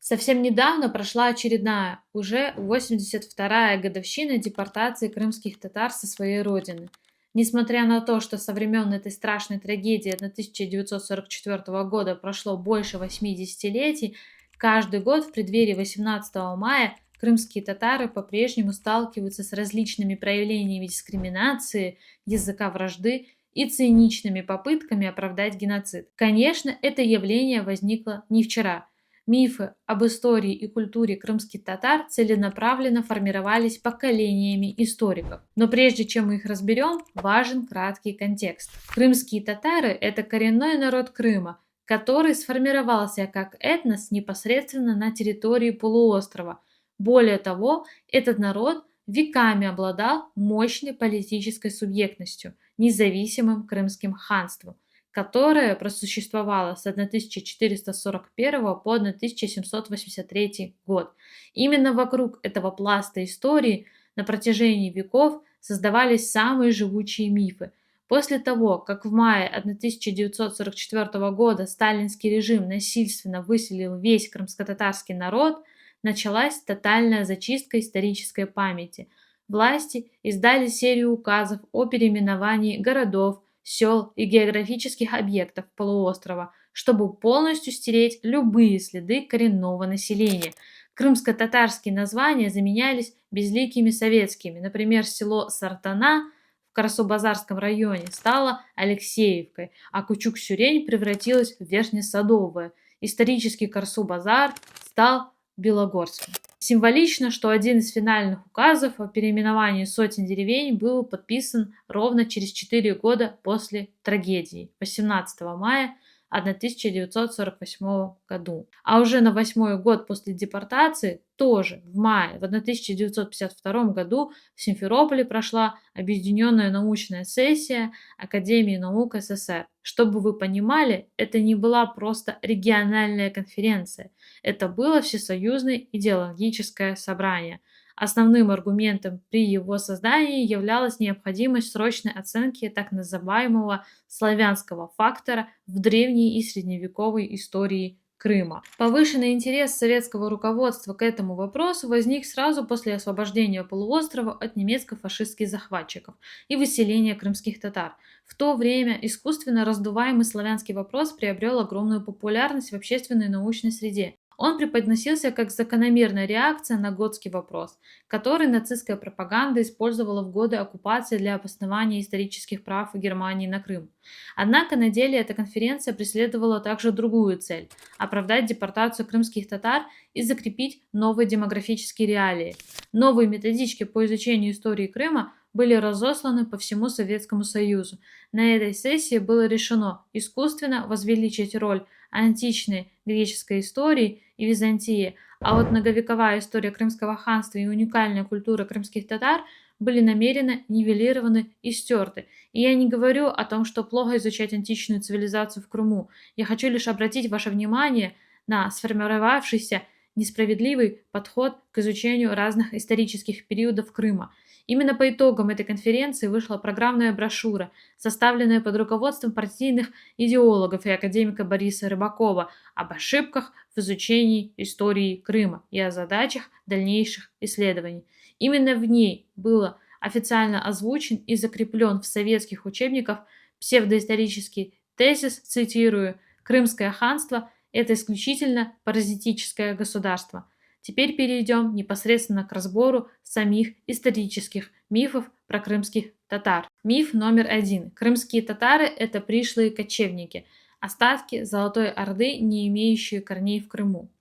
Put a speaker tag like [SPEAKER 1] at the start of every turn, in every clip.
[SPEAKER 1] Совсем недавно прошла очередная, уже 82-я годовщина депортации крымских татар со своей родины. Несмотря на то, что со времен этой страшной трагедии 1944 года прошло больше 80 летий, каждый год в преддверии 18 мая крымские татары по-прежнему сталкиваются с различными проявлениями дискриминации, языка вражды и циничными попытками оправдать геноцид. Конечно, это явление возникло не вчера. Мифы об истории и культуре крымских татар целенаправленно формировались поколениями историков. Но прежде чем мы их разберем, важен краткий контекст. Крымские татары– это коренной народ Крыма, который сформировался как этнос непосредственно на территории полуострова. Более того, этот народ веками обладал мощной политической субъектностью, независимым крымским ханством, которая просуществовала с 1441 по 1783 год. Именно вокруг этого пласта истории на протяжении веков создавались самые живучие мифы. После того, как в мае 1944 года сталинский режим насильственно выселил весь крымско-татарский народ, началась тотальная зачистка исторической памяти. Власти издали серию указов о переименовании городов, сел и географических объектов полуострова, чтобы полностью стереть любые следы коренного населения. Крымско-татарские названия заменялись безликими советскими. Например, село Сартана в Карасу-Базарском районе стало Алексеевкой, а Кучук-Сюрень превратилась в Верхнесадовое. Исторический Карасу-Базар стал Белогорским. Символично, что один из финальных указов о переименовании сотен деревень был подписан ровно через 4 года после трагедии, 18 мая 1948 году. А уже на 8-й год после депортации, тоже в мае, в 1952 году в Симферополе прошла объединенная научная сессия Академии наук СССР. Чтобы вы понимали, это не была просто региональная конференция, это было всесоюзное идеологическое собрание. Основным аргументом при его создании являлась необходимость срочной оценки так называемого славянского фактора в древней и средневековой истории Крыма. Повышенный интерес советского руководства к этому вопросу возник сразу после освобождения полуострова от немецко-фашистских захватчиков и выселения крымских татар. В то время искусственно раздуваемый славянский вопрос приобрел огромную популярность в общественной и научной среде. Он преподносился как закономерная реакция на готский вопрос, который нацистская пропаганда использовала в годы оккупации для обоснования исторических прав Германии на Крым. Однако на деле эта конференция преследовала также другую цель– оправдать депортацию крымских татар и закрепить новые демографические реалии. Новые методички по изучению истории Крыма были разосланы по всему Советскому Союзу. На этой сессии было решено искусственно возвеличить роль античной греческой истории и Византии, а вот многовековая история Крымского ханства и уникальная культура крымских татар были намеренно нивелированы и стерты. И я не говорю о том, что плохо изучать античную цивилизацию в Крыму. Я хочу лишь обратить ваше внимание на сформировавшийся несправедливый подход к изучению разных исторических периодов Крыма. Именно по итогам этой конференции вышла программная брошюра, составленная под руководством партийных идеологов и академика Бориса Рыбакова об ошибках в изучении истории Крыма и о задачах дальнейших исследований. Именно в ней было официально озвучен и закреплен в советских учебниках псевдоисторический тезис, цитирую, «Крымское ханство– это исключительно паразитическое государство». Теперь перейдем непосредственно к разбору самих исторических мифов про крымских татар. Миф номер 1. Крымские татары– это пришлые кочевники, остатки Золотой Орды, не имеющие корней в Крыму.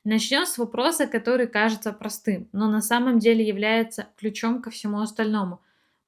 [SPEAKER 1] Начнем с вопроса, который кажется простым, но на самом деле является ключом ко всему остальному.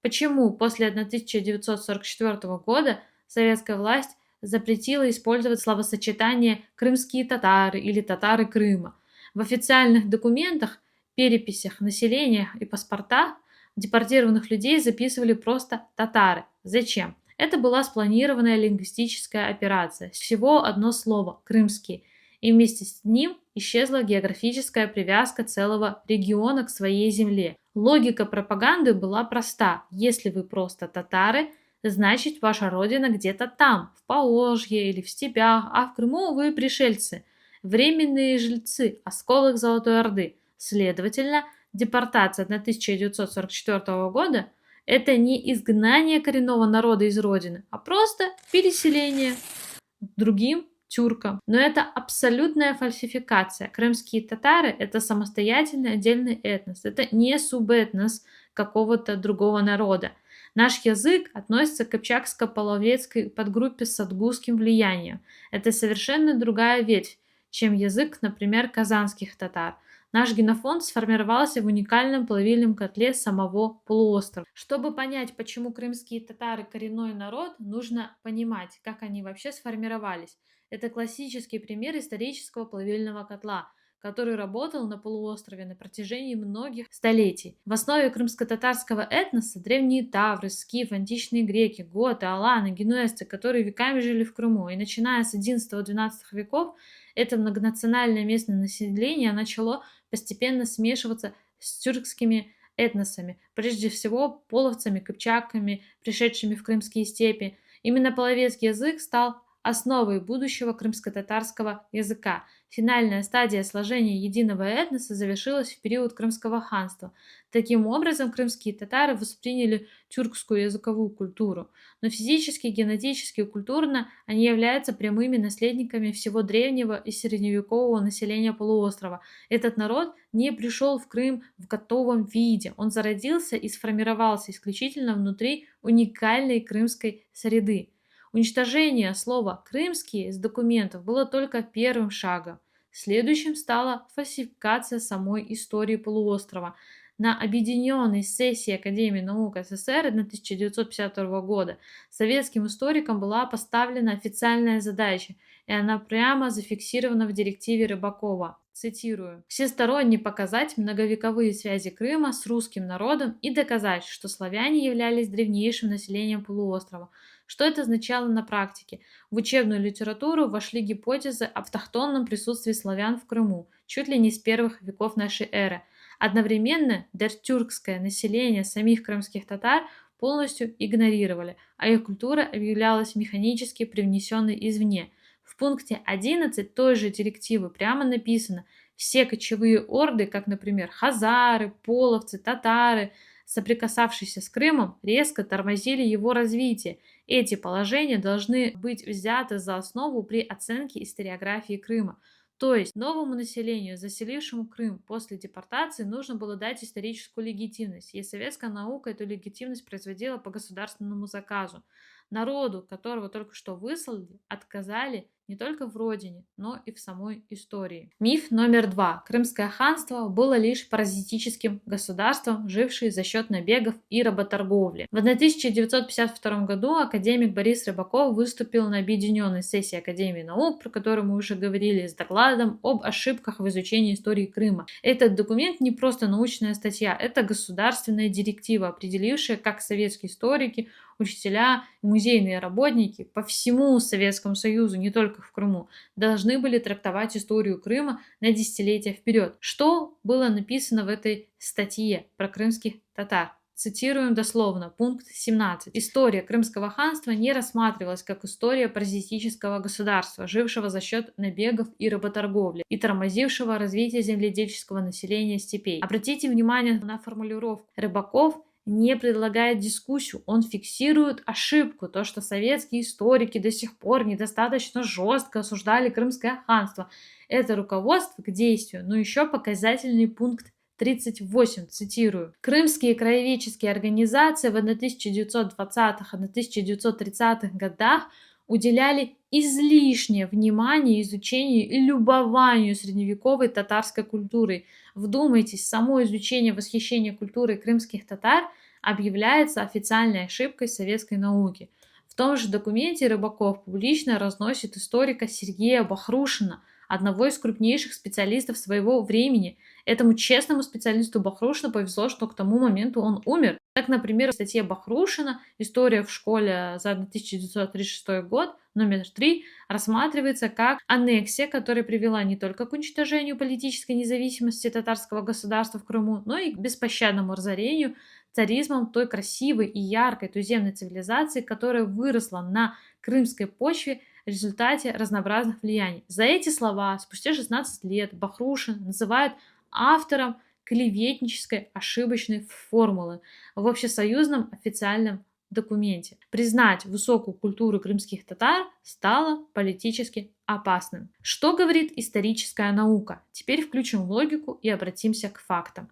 [SPEAKER 1] Почему после 1944 года советская власть запретила использовать словосочетание «крымские татары» или «татары Крыма»? В официальных документах, переписях населения и паспортах депортированных людей записывали просто «татары». Зачем? Это была спланированная лингвистическая операция. Всего одно слово «крымские». И вместе с ним исчезла географическая привязка целого региона к своей земле. Логика пропаганды была проста. Если вы просто татары, значит ваша родина где-то там, в Поволжье или в степях, а в Крыму вы пришельцы. временные жильцы, осколок Золотой Орды. Следовательно, депортация 1944 года– это не изгнание коренного народа из родины, а просто переселение другим тюркам. Но это абсолютная фальсификация. Крымские татары– это самостоятельный отдельный этнос, это не субэтнос какого-то другого народа. Наш язык относится к кыпчако-половецкой подгруппе с адгузским влиянием. Это совершенно другая ветвь, чем язык, например, казанских татар. Наш генофонд сформировался в уникальном плавильном котле самого полуострова. Чтобы понять, почему крымские татары коренной народ, нужно понимать, как они вообще сформировались. Это классический пример исторического плавильного котла, который работал на полуострове на протяжении многих столетий. В основе крымско-татарского этноса древние тавры, скифы, античные греки, готы, аланы, генуэзцы, которые веками жили в Крыму. И начиная с XI-XII веков это многонациональное местное население начало постепенно смешиваться с тюркскими этносами, прежде всего половцами, кыпчаками, пришедшими в крымские степи. Именно половецкий язык стал основой будущего крымско-татарского языка. Финальная стадия сложения единого этноса завершилась в период Крымского ханства. Таким образом, крымские татары восприняли тюркскую языковую культуру, но физически, генетически и культурно они являются прямыми наследниками всего древнего и средневекового населения полуострова. Этот народ не пришел в Крым в готовом виде, он зародился и сформировался исключительно внутри уникальной крымской среды. Уничтожение слова «крымские» из документов было только первым шагом. Следующим стала фальсификация самой истории полуострова. На объединенной сессии Академии наук СССР 1952 года советским историкам была поставлена официальная задача, и она прямо зафиксирована в директиве Рыбакова. Цитирую. «Всесторонне показать многовековые связи Крыма с русским народом и доказать, что славяне являлись древнейшим населением полуострова». Что это означало на практике? В учебную литературу вошли гипотезы об автохтонном присутствии славян в Крыму, чуть ли не с первых веков нашей эры. Одновременно дертюркское население самих крымских татар полностью игнорировали, а их культура объявлялась механически привнесенной извне. В пункте 11 той же директивы прямо написано: все кочевые орды, как, например, хазары, половцы, татары, соприкасавшиеся с Крымом, резко тормозили его развитие. Эти положения должны быть взяты за основу при оценке историографии Крыма. То есть новому населению, заселившему Крым после депортации, нужно было дать историческую легитимность, и советская наука эту легитимность производила по государственному заказу. Народу, которого только что выслали, отказали не только в родине, но и в самой истории. Миф номер 2. Крымское ханство было лишь паразитическим государством, жившим за счет набегов и работорговли. В 1952 году академик Борис Рыбаков выступил на объединенной сессии Академии наук, про которую мы уже говорили, с докладом об ошибках в изучении истории Крыма. Этот документ не просто научная статья, это государственная директива, определившая, как советские историки, учителя, музейные работники по всему Советскому Союзу, не только в Крыму, должны были трактовать историю Крыма на десятилетия вперед. Что было написано в этой статье про крымских татар? Цитируем дословно, пункт 17. История Крымского ханства не рассматривалась как история паразитического государства, жившего за счет набегов и работорговли, и тормозившего развитие земледельческого населения степей. Обратите внимание на формулировку. Рыбаков не предлагает дискуссию, он фиксирует ошибку, то, что советские историки до сих пор недостаточно жестко осуждали Крымское ханство. Это руководство к действию, но еще показательный пункт 38, цитирую. Крымские краеведческие организации в 1920-1930-х годах уделяли излишнее внимание изучению и любованию средневековой татарской культурой. Вдумайтесь, само изучение восхищения культурой крымских татар объявляется официальной ошибкой советской науки. В том же документе Рыбаков публично разносит историка Сергея Бахрушина, одного из крупнейших специалистов своего времени. Этому честному специалисту Бахрушина повезло, что к тому моменту он умер. Так, например, в статье Бахрушина «История в школе за 1936 год», номер 3, рассматривается как аннексия, которая привела не только к уничтожению политической независимости татарского государства в Крыму, но и к беспощадному разорению царизмом той красивой и яркой туземной цивилизации, которая выросла на крымской почве в результате разнообразных влияний. За эти слова спустя 16 лет Бахрушин называют автором клеветнической ошибочной формулы в общесоюзном официальном документе. Признать высокую культуру крымских татар стало политически опасным. Что говорит историческая наука? Теперь включим логику и обратимся к фактам.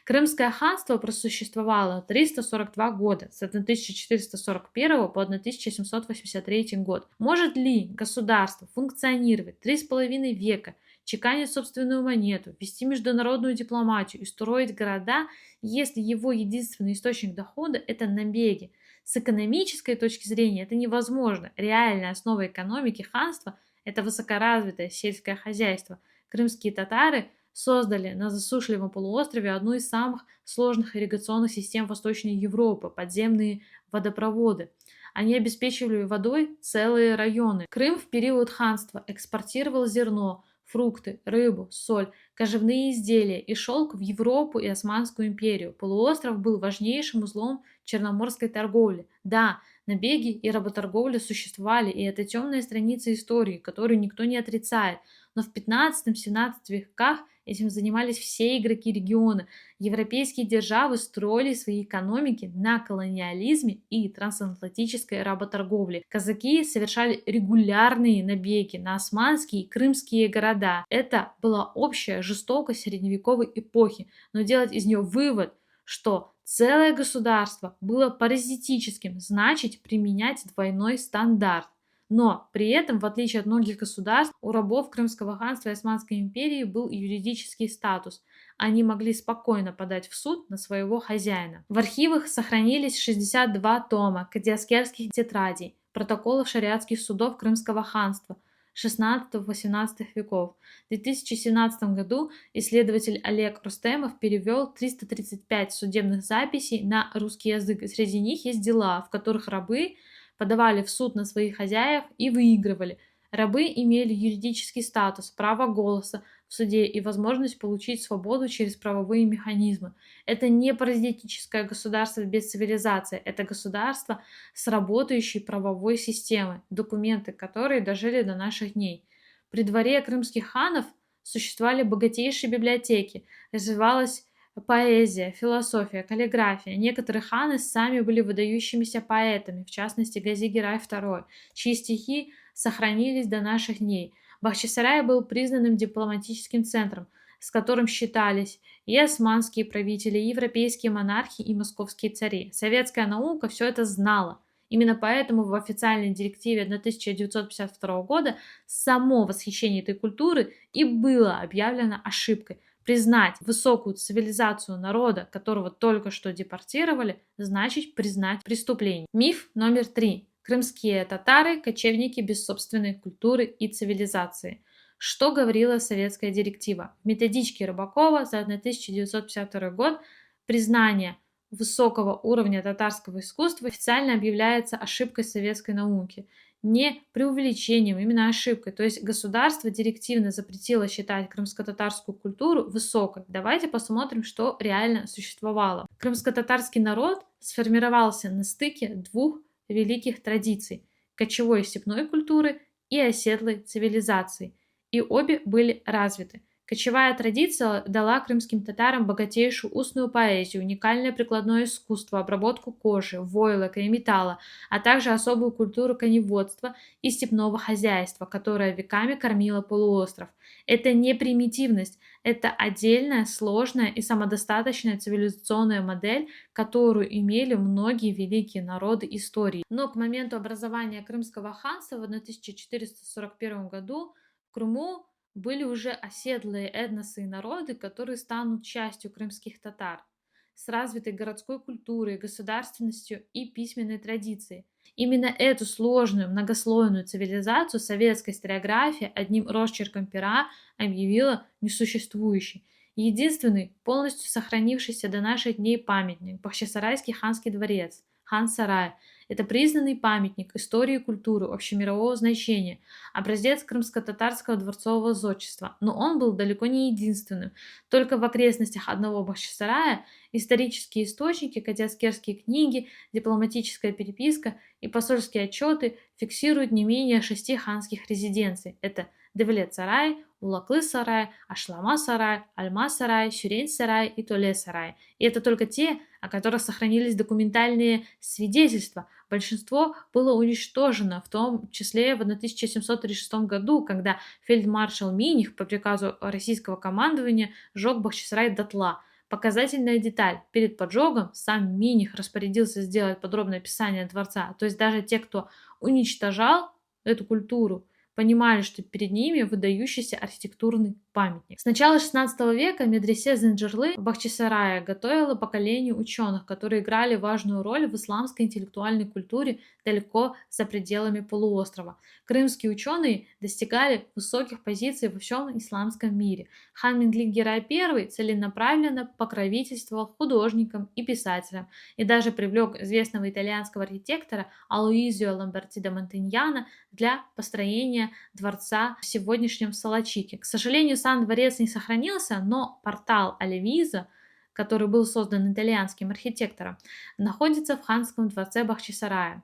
[SPEAKER 1] Крымское ханство просуществовало 342 года, с 1441 по 1783 год. Может ли государство функционировать 3,5 века, чеканить собственную монету, вести международную дипломатию и строить города, если его единственный источник дохода – это набеги? С экономической точки зрения это невозможно. Реальная основа экономики ханства – это высокоразвитое сельское хозяйство. Крымские татары создали на засушливом полуострове одну из самых сложных ирригационных систем Восточной Европы – подземные водопроводы. Они обеспечивали водой целые районы. Крым в период ханства экспортировал зерно, фрукты, рыбу, соль, кожевные изделия и шелк в Европу и Османскую империю. Полуостров был важнейшим узлом черноморской торговли. Да, набеги и работорговля существовали, и это темная страница истории, которую никто не отрицает. Но в 15-17 веках этим занимались все игроки региона. Европейские державы строили свои экономики на колониализме и трансатлантической работорговле. Казаки совершали регулярные набеги на османские и крымские города. Это была общая жестокость средневековой эпохи. Но делать из нее вывод, что целое государство было паразитическим, значит применять двойной стандарт. Но при этом, в отличие от многих государств, у рабов Крымского ханства и Османской империи был юридический статус. Они могли спокойно подать в суд на своего хозяина. В архивах сохранились 62 тома кадиаскерских тетрадей, протоколов шариатских судов Крымского ханства 16-18 веков. В 2017 году исследователь Олег Рустемов перевел 335 судебных записей на русский язык, и среди них есть дела, в которых рабы подавали в суд на своих хозяев и выигрывали. Рабы имели юридический статус, право голоса в суде и возможность получить свободу через правовые механизмы. Это не паразитическое государство без цивилизации, это государство с работающей правовой системой, документы которой дожили до наших дней. При дворе крымских ханов существовали богатейшие библиотеки, развивалась поэзия, философия, каллиграфия. Некоторые ханы сами были выдающимися поэтами, в частности Гази-Герай II, чьи стихи сохранились до наших дней. Бахчисарай был признанным дипломатическим центром, с которым считались и османские правители, и европейские монархи, и московские цари. Советская наука все это знала. Именно поэтому в официальной директиве 1952 года само восхищение этой культуры и было объявлено ошибкой. Признать высокую цивилизацию народа, которого только что депортировали, значит признать преступление. Миф номер 3. Крымские татары – кочевники без собственной культуры и цивилизации. Что говорила советская директива? В методичке Рыбакова за 1952 год признание высокого уровня татарского искусства официально объявляется ошибкой советской науки. Не преувеличением, именно ошибкой. То есть государство директивно запретило считать крымско-татарскую культуру высокой. Давайте посмотрим, что реально существовало. Крымско-татарский народ сформировался на стыке двух великих традиций – кочевой степной культуры и оседлой цивилизации. И обе были развиты. Кочевая традиция дала крымским татарам богатейшую устную поэзию, уникальное прикладное искусство, обработку кожи, войлока и металла, а также особую культуру коневодства и степного хозяйства, которая веками кормила полуостров. Это не примитивность, это отдельная, сложная и самодостаточная цивилизационная модель, которую имели многие великие народы истории. Но к моменту образования Крымского ханства в 1441 году в Крыму были уже оседлые этносы и народы, которые станут частью крымских татар, с развитой городской культурой, государственностью и письменной традицией. Именно эту сложную, многослойную цивилизацию советская историография одним росчерком пера объявила несуществующей. Единственный, полностью сохранившийся до наших дней памятник – Бахчисарайский ханский дворец, Хан-Сарай. Это признанный памятник истории и культуры общемирового значения, образец крымско-татарского дворцового зодчества. Но он был далеко не единственным. Только в окрестностях одного Бахчисарая исторические источники, кадиаскерские книги, дипломатическая переписка и посольские отчеты фиксируют не менее 6 ханских резиденций. Это Девлет-сарай, Улаклы-сарай, Ашлама-сарай, Альма-сарай, Сюрень-сарай и Толе-сарай. И это только те, о которых сохранились документальные свидетельства. Большинство было уничтожено, в том числе в 1736 году, когда фельдмаршал Миних по приказу российского командования сжег Бахчисарай дотла. Показательная деталь. Перед поджогом сам Миних распорядился сделать подробное описание дворца. То есть даже те, кто уничтожал эту культуру, понимали, что перед ними выдающийся архитектурный памятник. С начала XVI века медресе Зенджирлы в Бахчисарае готовила поколение ученых, которые играли важную роль в исламской интеллектуальной культуре далеко за пределами полуострова. Крымские ученые достигали высоких позиций во всем исламском мире. Хан Менглик Герай I целенаправленно покровительствовал художникам и писателям и даже привлек известного итальянского архитектора Алоизио Ламберти де Монтаньяно для построения дворца в сегодняшнем Салачике. К сожалению, сам дворец не сохранился, но портал Алевиза, который был создан итальянским архитектором, находится в ханском дворце Бахчисарая.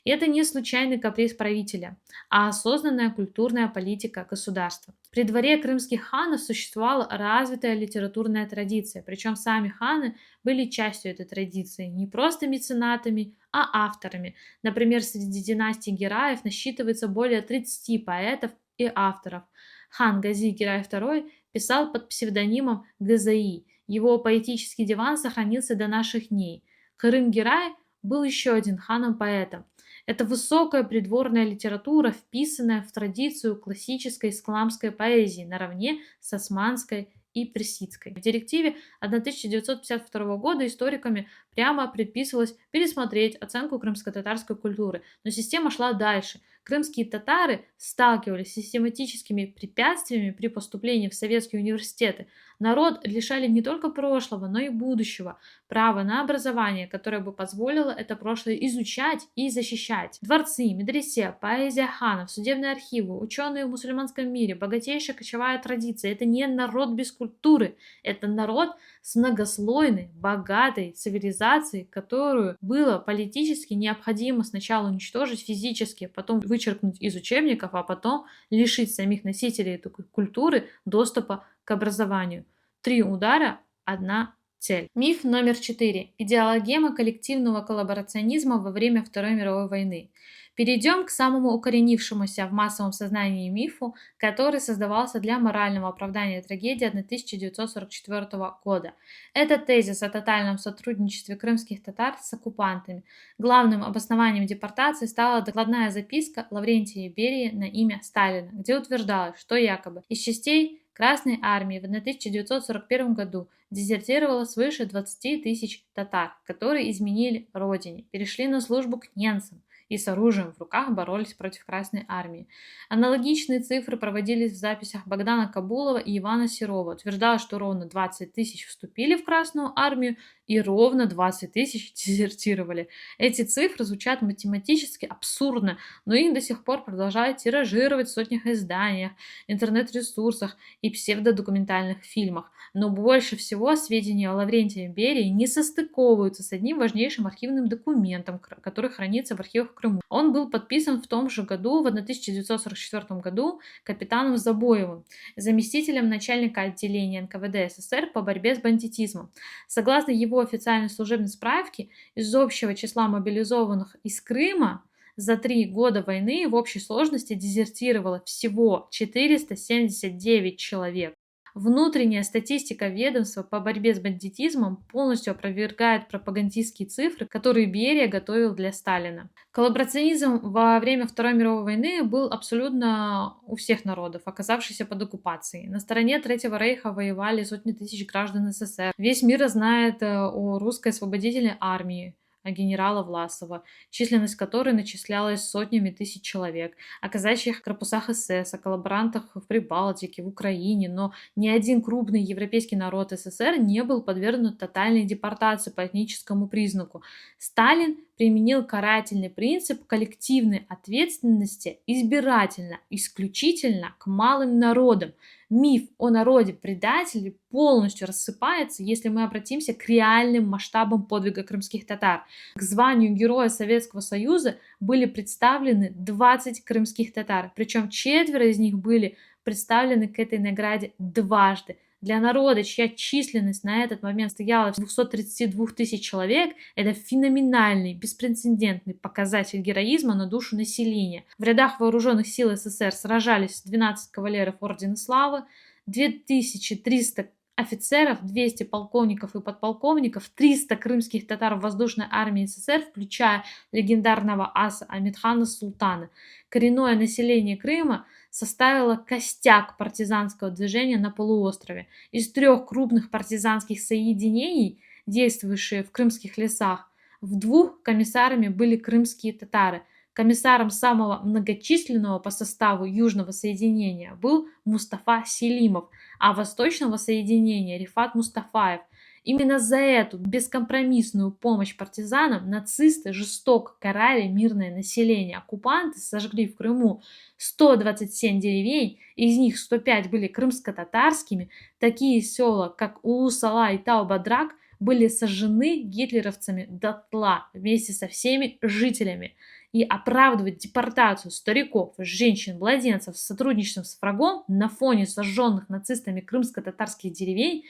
[SPEAKER 1] И это не случайный каприз правителя, а осознанная культурная политика государства. При дворе крымских ханов существовала развитая литературная традиция, причем сами ханы были частью этой традиции, не просто меценатами, а авторами. Например, среди династии Гераев насчитывается более 30 поэтов и авторов. Хан Гази Герай II писал под псевдонимом Газаи. Его поэтический диван сохранился до наших дней. Крым-Герай был еще один ханом-поэтом. Это высокая придворная литература, вписанная в традицию классической исламской поэзии наравне с османской и персидской. В директиве 1952 года историками прямо предписывалось пересмотреть оценку крымско-татарской культуры, но система шла дальше. Крымские татары сталкивались с систематическими препятствиями при поступлении в советские университеты. Народ лишали не только прошлого, но и будущего, права на образование, которое бы позволило это прошлое изучать и защищать. Дворцы, медресе, поэзия ханов, судебные архивы, ученые в мусульманском мире, богатейшая кочевая традиция – это не народ без культуры, это народ с многослойной, богатой цивилизацией, которую было политически необходимо сначала уничтожить физически, потом вычеркнуть из учебников, а потом лишить самих носителей этой культуры доступа к образованию. 3 удара, одна цель. Миф номер 4. Идеологема коллективного коллаборационизма во время Второй мировой войны. Перейдем к самому укоренившемуся в массовом сознании мифу, который создавался для морального оправдания трагедии 1944 года. Это тезис о тотальном сотрудничестве крымских татар с оккупантами. Главным обоснованием депортации стала докладная записка Лаврентия Берии на имя Сталина, где утверждалось, что якобы из частей Красной армии в 1941 году дезертировало свыше 20 тысяч татар, которые изменили родине, перешли на службу к немцам и с оружием в руках боролись против Красной армии. Аналогичные цифры проводились в записях Богдана Кабулова и Ивана Серова. Утверждалось, что ровно 20 тысяч вступили в Красную армию и ровно 20 тысяч дезертировали. Эти цифры звучат математически абсурдно, но их до сих пор продолжают тиражировать в сотнях изданиях, интернет-ресурсах и псевдодокументальных фильмах. Но больше всего сведения о Лаврентии Берии не состыковываются с одним важнейшим архивным документом, который хранится в архивах Крыму. Он был подписан в том же году, в 1944 году, капитаном Забоевым, заместителем начальника отделения НКВД СССР по борьбе с бандитизмом. Согласно его официальной служебной справке, из общего числа мобилизованных из Крыма за 3 года войны в общей сложности дезертировало всего 479 человек. Внутренняя статистика ведомства по борьбе с бандитизмом полностью опровергает пропагандистские цифры, которые Берия готовил для Сталина. Коллаборационизм во время Второй мировой войны был абсолютно у всех народов, оказавшихся под оккупацией. На стороне Третьего рейха воевали сотни тысяч граждан СССР. Весь мир знает о русской освободительной армии генерала Власова, численность которой начислялась сотнями тысяч человек, о казачьих корпусах СС, о коллаборантах в Прибалтике, в Украине, но ни один крупный европейский народ СССР не был подвергнут тотальной депортации по этническому признаку. Сталин применил карательный принцип коллективной ответственности избирательно, исключительно к малым народам. Миф о народе-предателе полностью рассыпается, если мы обратимся к реальным масштабам подвига крымских татар. К званию Героя Советского Союза были представлены 20 крымских татар, причем 4 из них были представлены к этой награде дважды. Для народа, чья численность на этот момент стояла в 232 тысяч человек, это феноменальный, беспрецедентный показатель героизма на душу населения. В рядах вооруженных сил СССР сражались 12 кавалеров Ордена Славы, 2300 офицеров, 200 полковников и подполковников, 300 крымских татар в воздушной армии СССР, включая легендарного аса Амитхана Султана. Коренное население Крыма составило костяк партизанского движения на полуострове. Из 3 крупных партизанских соединений, действующие в крымских лесах, в 2 комиссарами были крымские татары. Комиссаром самого многочисленного по составу южного соединения был Мустафа Селимов, а восточного соединения Рифат Мустафаев. Именно за эту бескомпромиссную помощь партизанам нацисты жестоко карали мирное население. Оккупанты сожгли в Крыму 127 деревень, из них 105 были крымско-татарскими. Такие села, как Улу-Сала и Тау-Бадрак, были сожжены гитлеровцами дотла вместе со всеми жителями. И оправдывать депортацию стариков, женщин, младенцев с сотрудничеством с врагом на фоне сожженных нацистами крымско-татарских деревень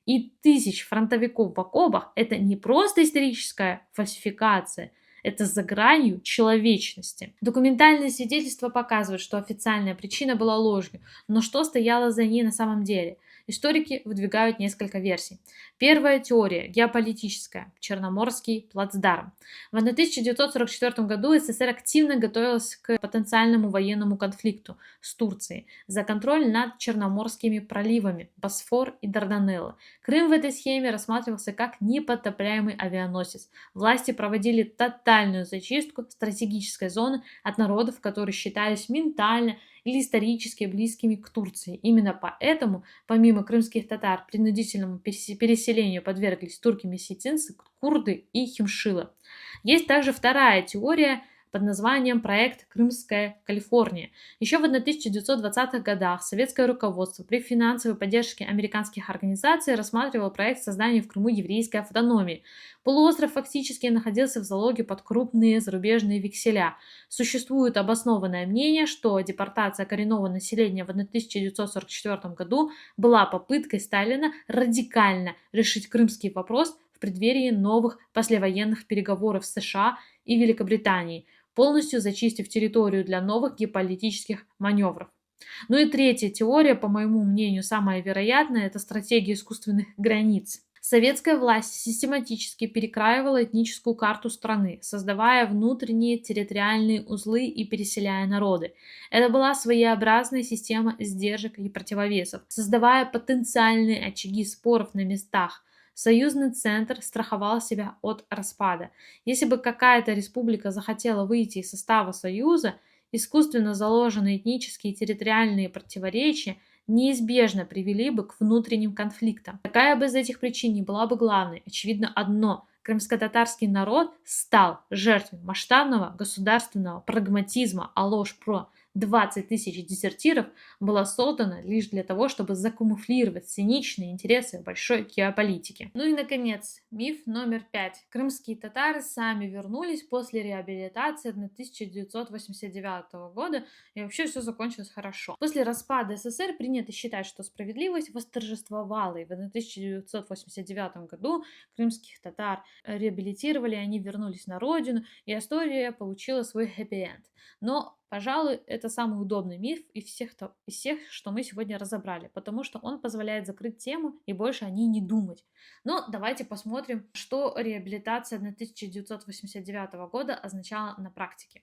[SPEAKER 1] и тысяч фронтовиков в окопах — это не просто историческая фальсификация, это за гранью человечности. Документальные свидетельства показывают, что официальная причина была ложью, но что стояло за ней на самом деле? Историки выдвигают несколько версий. Первая теория – геополитическая, Черноморский плацдарм. В 1944 году СССР активно готовилась к потенциальному военному конфликту с Турцией за контроль над Черноморскими проливами Босфор и Дарданеллы. Крым в этой схеме рассматривался как непотопляемый авианосец. Власти проводили тотальную зачистку стратегической зоны от народов, которые считались ментально или исторически близкими к Турции. Именно поэтому, помимо крымских татар, принудительному переселению подверглись турки-месситинцы, курды и химшилы. Есть также вторая теория под названием проект «Крымская Калифорния». Еще в 1920-х годах советское руководство при финансовой поддержке американских организаций рассматривало проект создания в Крыму еврейской автономии. Полуостров фактически находился в залоге под крупные зарубежные векселя. Существует обоснованное мнение, что депортация коренного населения в 1944 году была попыткой Сталина радикально решить крымский вопрос в преддверии новых послевоенных переговоров с США и Великобританией, полностью зачистив территорию для новых геополитических маневров. Ну и третья теория, по моему мнению, самая вероятная, это стратегия искусственных границ. Советская власть систематически перекраивала этническую карту страны, создавая внутренние территориальные узлы и переселяя народы. Это была своеобразная система сдержек и противовесов, создавая потенциальные очаги споров на местах. Союзный центр страховал себя от распада. Если бы какая-то республика захотела выйти из состава Союза, искусственно заложенные этнические и территориальные противоречия неизбежно привели бы к внутренним конфликтам. Какая бы из этих причин ни была бы главной, очевидно одно: крымско-татарский народ стал жертвой масштабного государственного прагматизма, а ложь про 20 тысяч дезертиров была создана лишь для того, чтобы закамуфлировать циничные интересы большой геополитики. Ну и, наконец, миф номер 5. Крымские татары сами вернулись после реабилитации 1989 года, и вообще все закончилось хорошо. После распада СССР принято считать, что справедливость восторжествовала, и в 1989 году крымских татар реабилитировали, они вернулись на родину, и история получила свой хэппи-энд. Но, пожалуй, это самый удобный миф из всех, что мы сегодня разобрали, потому что он позволяет закрыть тему и больше о ней не думать. Но давайте посмотрим, что реабилитация 1989 года означала на практике.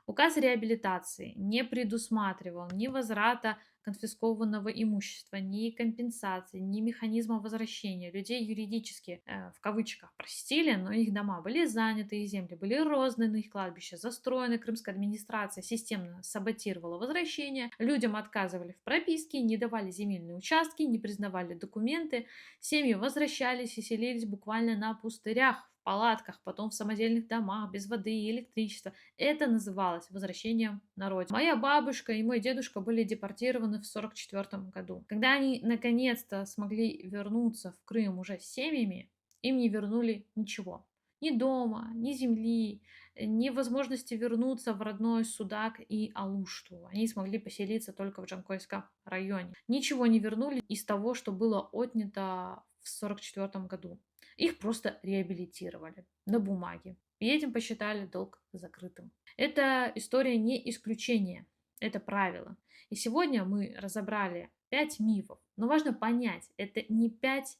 [SPEAKER 1] Указ о реабилитации не предусматривал ни возврата конфискованного имущества, ни компенсации, ни механизма возвращения. Людей юридически, в кавычках, простили, но их дома были заняты, их земли были розданы, их кладбища застроены. Крымская администрация системно саботировала возвращение. Людям отказывали в прописке, не давали земельные участки, не признавали документы. Семьи возвращались и селились буквально на пустырях, в палатках, потом в самодельных домах, без воды и электричества. Это называлось возвращением на родину. Моя бабушка и мой дедушка были депортированы в 1944 году. Когда они наконец-то смогли вернуться в Крым уже с семьями, им не вернули ничего. Ни дома, ни земли, ни возможности вернуться в родной Судак и Алушту. Они смогли поселиться только в Джанкойском районе. Ничего не вернули из того, что было отнято в 1944 году. Их просто реабилитировали на бумаге. И этим посчитали долг закрытым. Эта история не исключение, это правило. И сегодня мы разобрали 5 мифов. Но важно понять, это не 5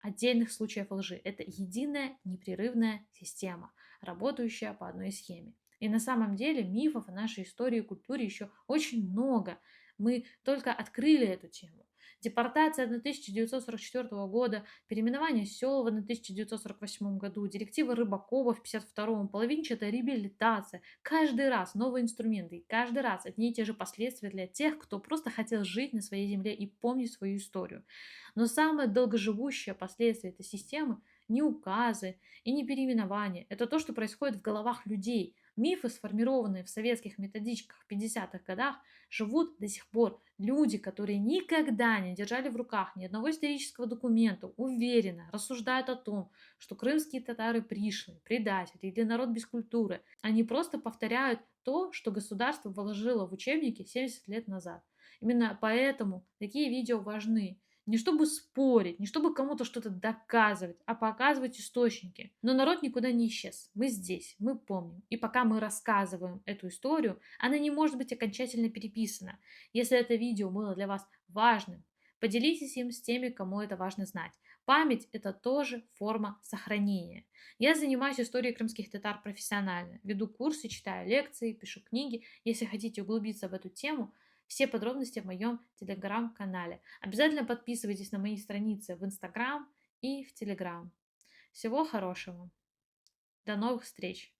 [SPEAKER 1] отдельных случаев лжи. Это единая непрерывная система, работающая по одной схеме. И на самом деле мифов в нашей истории и культуре еще очень много. Мы только открыли эту тему. Депортация 1944 года, переименование сел в 1948 году, директива Рыбакова в 1952, половинчатая реабилитация. Каждый раз новые инструменты, и каждый раз одни и те же последствия для тех, кто просто хотел жить на своей земле и помнить свою историю. Но самое долгоживущее последствие этой системы не указы и не переименования. Это то, что происходит в головах людей. Мифы, сформированные в советских методичках в 50-х годах, живут до сих пор. Люди, которые никогда не держали в руках ни одного исторического документа, уверенно рассуждают о том, что крымские татары пришлые, предатели или народ без культуры. Они просто повторяют то, что государство вложило в учебники 70 лет назад. Именно поэтому такие видео важны. Не чтобы спорить, не чтобы кому-то что-то доказывать, а показывать источники. Но народ никуда не исчез. Мы здесь, мы помним. И пока мы рассказываем эту историю, она не может быть окончательно переписана. Если это видео было для вас важным, поделитесь им с теми, кому это важно знать. Память– это тоже форма сохранения. Я занимаюсь историей крымских татар профессионально. Веду курсы, читаю лекции, пишу книги. Если хотите углубиться в эту тему, все подробности в моем телеграм-канале. Обязательно подписывайтесь на мои страницы в Инстаграм и в Телеграм. Всего хорошего. До новых встреч!